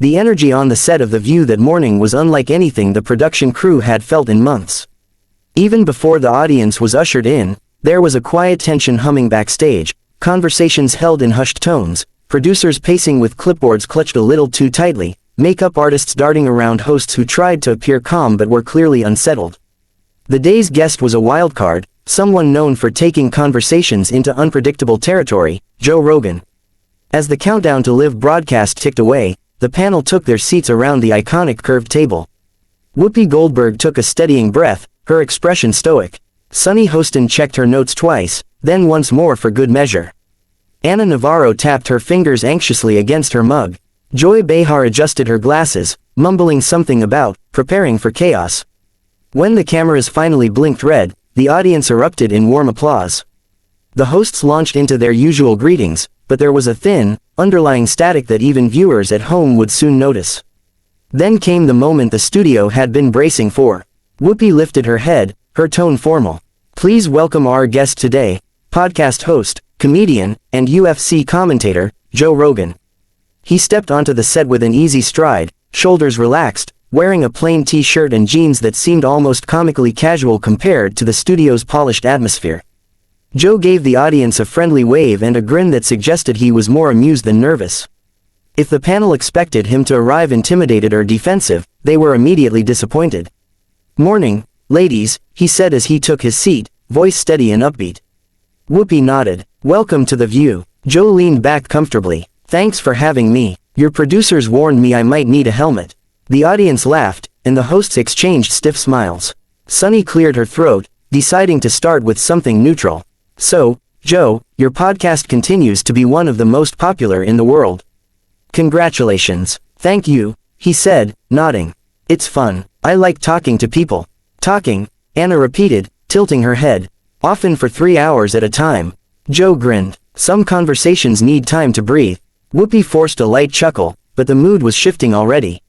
The energy on the set of The View that morning was unlike anything the production crew had felt in months. Even before the audience was ushered in, there was a quiet tension humming backstage, conversations held in hushed tones, producers pacing with clipboards clutched a little too tightly, makeup artists darting around hosts who tried to appear calm but were clearly unsettled. The day's guest was a wildcard, someone known for taking conversations into unpredictable territory, Joe Rogan. As the countdown to live broadcast ticked away, the panel took their seats around the iconic curved table. Whoopi Goldberg took a steadying breath, her expression stoic. Sunny Hostin checked her notes twice, then once more for good measure. Ana Navarro tapped her fingers anxiously against her mug. Joy Behar adjusted her glasses, mumbling something about preparing for chaos. When the cameras finally blinked red, the audience erupted in warm applause. The hosts launched into their usual greetings, but there was a thin, underlying static that even viewers at home would soon notice. Then came the moment the studio had been bracing for. Whoopi lifted her head, her tone formal. Please welcome our guest today, podcast host, comedian, and UFC commentator, Joe Rogan. He stepped onto the set with an easy stride, shoulders relaxed, wearing a plain t-shirt and jeans that seemed almost comically casual compared to the studio's polished atmosphere. Joe gave the audience a friendly wave and a grin that suggested he was more amused than nervous. If the panel expected him to arrive intimidated or defensive, they were immediately disappointed. "Morning, ladies," he said as he took his seat, voice steady and upbeat. Whoopi nodded. "Welcome to The View." Joe leaned back comfortably. "Thanks for having me. Your producers warned me I might need a helmet." The audience laughed, and the hosts exchanged stiff smiles. Sunny cleared her throat, deciding to start with something neutral. "So, Joe, your podcast continues to be one of the most popular in the world." "Congratulations." "Thank you," he said, nodding. "It's fun. I like talking to people." "Talking," Anna repeated, tilting her head. "Often for 3 hours at a time." Joe grinned. "Some conversations need time to breathe." Whoopi forced a light chuckle, but the mood was shifting already.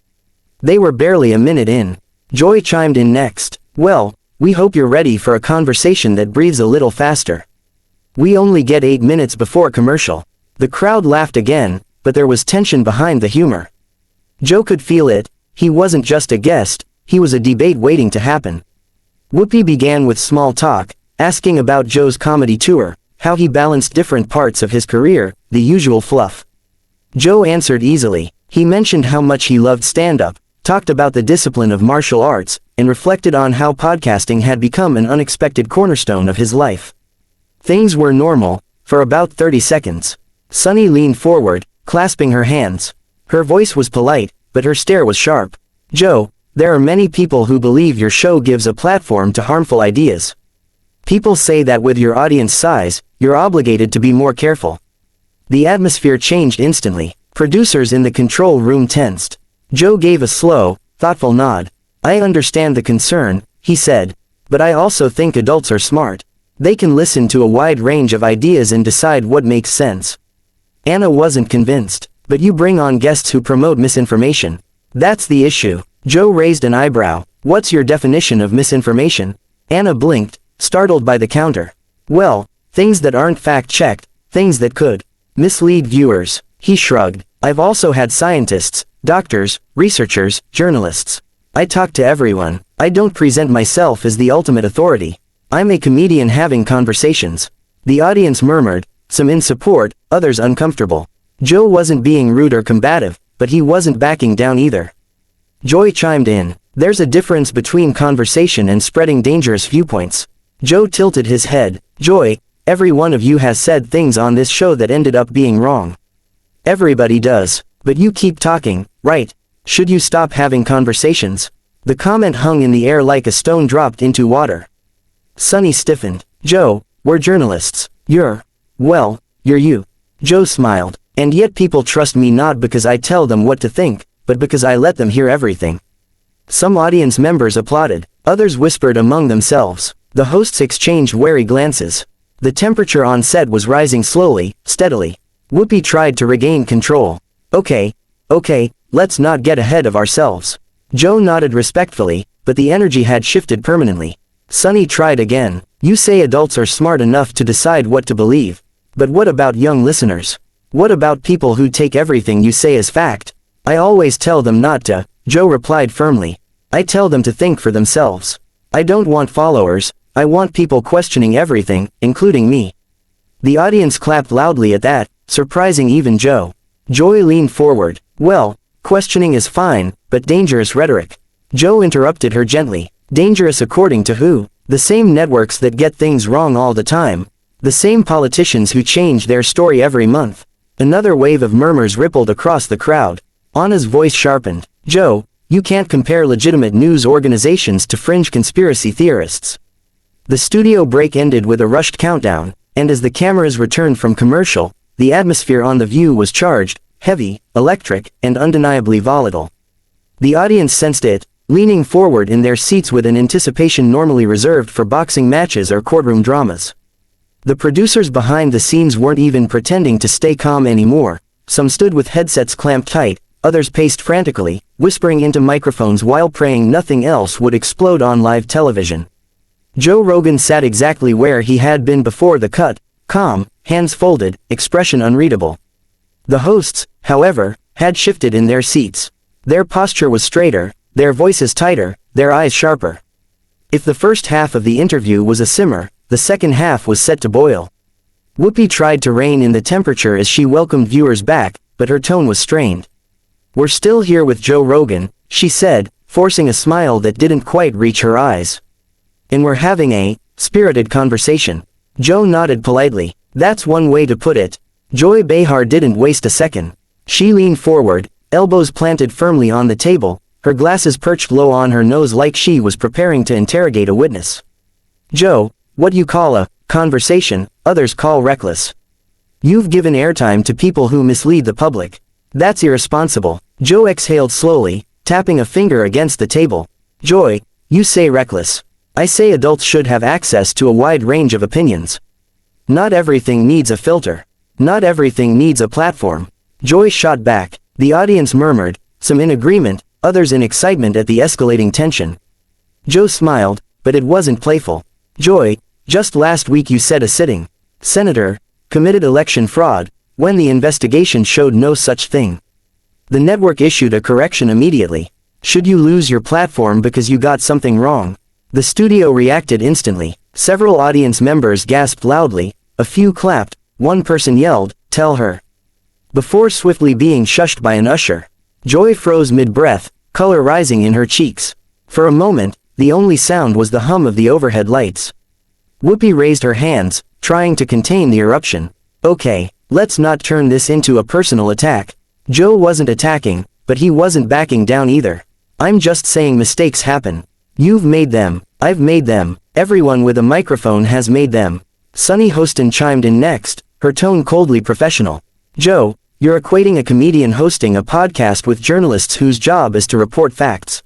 They were barely a minute in. Joy chimed in next. "Well, we hope you're ready for a conversation that breathes a little faster. We only get 8 minutes before commercial." The crowd laughed again, but there was tension behind the humor. Joe could feel it. He wasn't just a guest, he was a debate waiting to happen. Whoopi began with small talk, asking about Joe's comedy tour, how he balanced different parts of his career, the usual fluff. Joe answered easily. He mentioned how much he loved stand-up, talked about the discipline of martial arts, and reflected on how podcasting had become an unexpected cornerstone of his life. Things were normal, for about 30 seconds. Sunny leaned forward, clasping her hands. Her voice was polite, but her stare was sharp. "Joe, there are many people who believe your show gives a platform to harmful ideas. People say that with your audience size, you're obligated to be more careful." The atmosphere changed instantly. Producers in the control room tensed. Joe gave a slow, thoughtful nod. "I understand the concern," he said, "but I also think adults are smart. They can listen to a wide range of ideas and decide what makes sense." Anna wasn't convinced. "But you bring on guests who promote misinformation. That's the issue." Joe raised an eyebrow. "What's your definition of misinformation?" Anna blinked, startled by the counter. "Well, things that aren't fact-checked, things that could mislead viewers." He shrugged. "I've also had scientists, doctors, researchers, journalists. I talk to everyone. I don't present myself as the ultimate authority. I'm a comedian having conversations." The audience murmured, some in support, others uncomfortable. Joe wasn't being rude or combative, but he wasn't backing down either. Joy chimed in. "There's a difference between conversation and spreading dangerous viewpoints." Joe tilted his head. "Joy, every one of you has said things on this show that ended up being wrong. Everybody does. But you keep talking, right? Should you stop having conversations?" The comment hung in the air like a stone dropped into water. Sunny stiffened. "Joe, we're journalists. You're you." Joe smiled. "And yet people trust me not because I tell them what to think, but because I let them hear everything." Some audience members applauded. Others whispered among themselves. The hosts exchanged wary glances. The temperature on set was rising slowly, steadily. Whoopi tried to regain control. Okay, let's not get ahead of ourselves." Joe nodded respectfully, but the energy had shifted permanently. Sunny tried again. "You say adults are smart enough to decide what to believe. But what about young listeners? What about people who take everything you say as fact?" I always tell them not to, Joe replied firmly. I tell them to think for themselves. I don't want followers, I want people questioning everything, including me. The audience clapped loudly at that, surprising even Joe. Joy leaned forward. Well, questioning is fine, but dangerous rhetoric. Joe interrupted her gently. Dangerous according to who? The same networks that get things wrong all the time. The same politicians who change their story every month. Another wave of murmurs rippled across the crowd. Anna's voice sharpened. Joe, you can't compare legitimate news organizations to fringe conspiracy theorists. The studio break ended with a rushed countdown, and as the cameras returned from commercial, the atmosphere on The View was charged, heavy, electric, and undeniably volatile. The audience sensed it, leaning forward in their seats with an anticipation normally reserved for boxing matches or courtroom dramas. The producers behind the scenes weren't even pretending to stay calm anymore. Some stood with headsets clamped tight, others paced frantically, whispering into microphones while praying nothing else would explode on live television. Joe Rogan sat exactly where he had been before the cut, calm, hands folded, expression unreadable. The hosts, however, had shifted in their seats. Their posture was straighter, their voices tighter, their eyes sharper. If the first half of the interview was a simmer, the second half was set to boil. Whoopi tried to rein in the temperature as she welcomed viewers back, but her tone was strained. We're still here with Joe Rogan, she said, forcing a smile that didn't quite reach her eyes. And we're having a spirited conversation. Joe nodded politely. That's one way to put it. Joy Behar didn't waste a second. She leaned forward, elbows planted firmly on the table, her glasses perched low on her nose like she was preparing to interrogate a witness. Joe, what you call a conversation, others call reckless. You've given airtime to people who mislead the public. That's irresponsible. Joe exhaled slowly, tapping a finger against the table. Joy, you say reckless. I say adults should have access to a wide range of opinions. Not everything needs a filter. Not everything needs a platform. Joy shot back. The audience murmured, some in agreement, others in excitement at the escalating tension. Joe smiled, but it wasn't playful. Joy, just last week you said a sitting senator committed election fraud, when the investigation showed no such thing. The network issued a correction immediately. Should you lose your platform because you got something wrong? The studio reacted instantly. Several audience members gasped loudly, a few clapped, one person yelled, tell her. Before swiftly being shushed by an usher. Joy froze mid-breath, color rising in her cheeks. For a moment, the only sound was the hum of the overhead lights. Whoopi raised her hands, trying to contain the eruption. Okay, let's not turn this into a personal attack. Joe wasn't attacking, but he wasn't backing down either. I'm just saying mistakes happen. You've made them, I've made them, everyone with a microphone has made them. Sunny Hostin chimed in next, her tone coldly professional. Joe, you're equating a comedian hosting a podcast with journalists whose job is to report facts.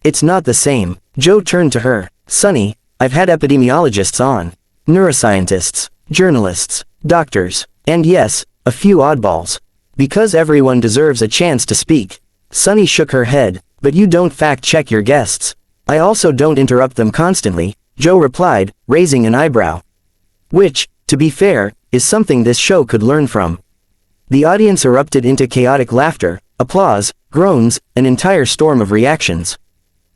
It's not the same. Joe turned to her. Sunny, I've had epidemiologists on. Neuroscientists, journalists, doctors, and yes, a few oddballs. Because everyone deserves a chance to speak. Sunny shook her head, but you don't fact-check your guests. I also don't interrupt them constantly, Joe replied, raising an eyebrow. Which, to be fair, is something this show could learn from. The audience erupted into chaotic laughter, applause, groans, an entire storm of reactions.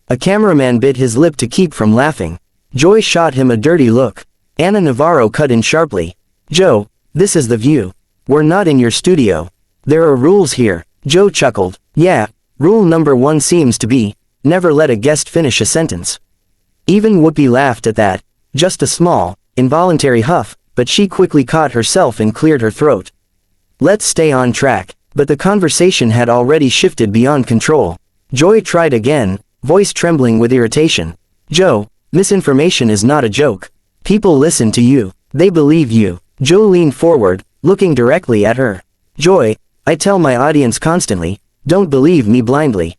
A cameraman bit his lip to keep from laughing. Joy shot him a dirty look. Anna Navarro cut in sharply. Joe, this is The View. We're not in your studio. There are rules here. Joe chuckled. Yeah, rule number 1 seems to be, never let a guest finish a sentence. Even Whoopi laughed at that. Just a small, involuntary huff, but she quickly caught herself and cleared her throat. Let's stay on track. But the conversation had already shifted beyond control. Joy tried again, voice trembling with irritation. Joe, misinformation is not a joke. People listen to you. They believe you. Joe leaned forward, looking directly at her. Joy, I tell my audience constantly, don't believe me blindly.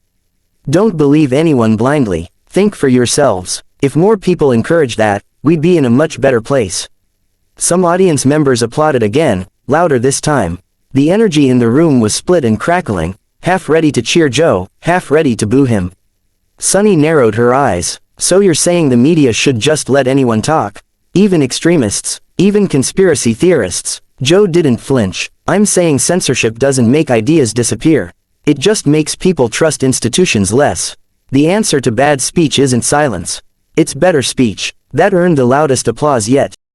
Don't believe anyone blindly. Think for yourselves. If more people encourage that, we'd be in a much better place. Some audience members applauded again, louder this time. The energy in the room was split and crackling, half ready to cheer Joe, half ready to boo him. Sunny narrowed her eyes. So you're saying the media should just let anyone talk? Even extremists? Even conspiracy theorists? Joe didn't flinch. I'm saying censorship doesn't make ideas disappear. It just makes people trust institutions less. The answer to bad speech isn't silence. It's better speech. That earned the loudest applause yet.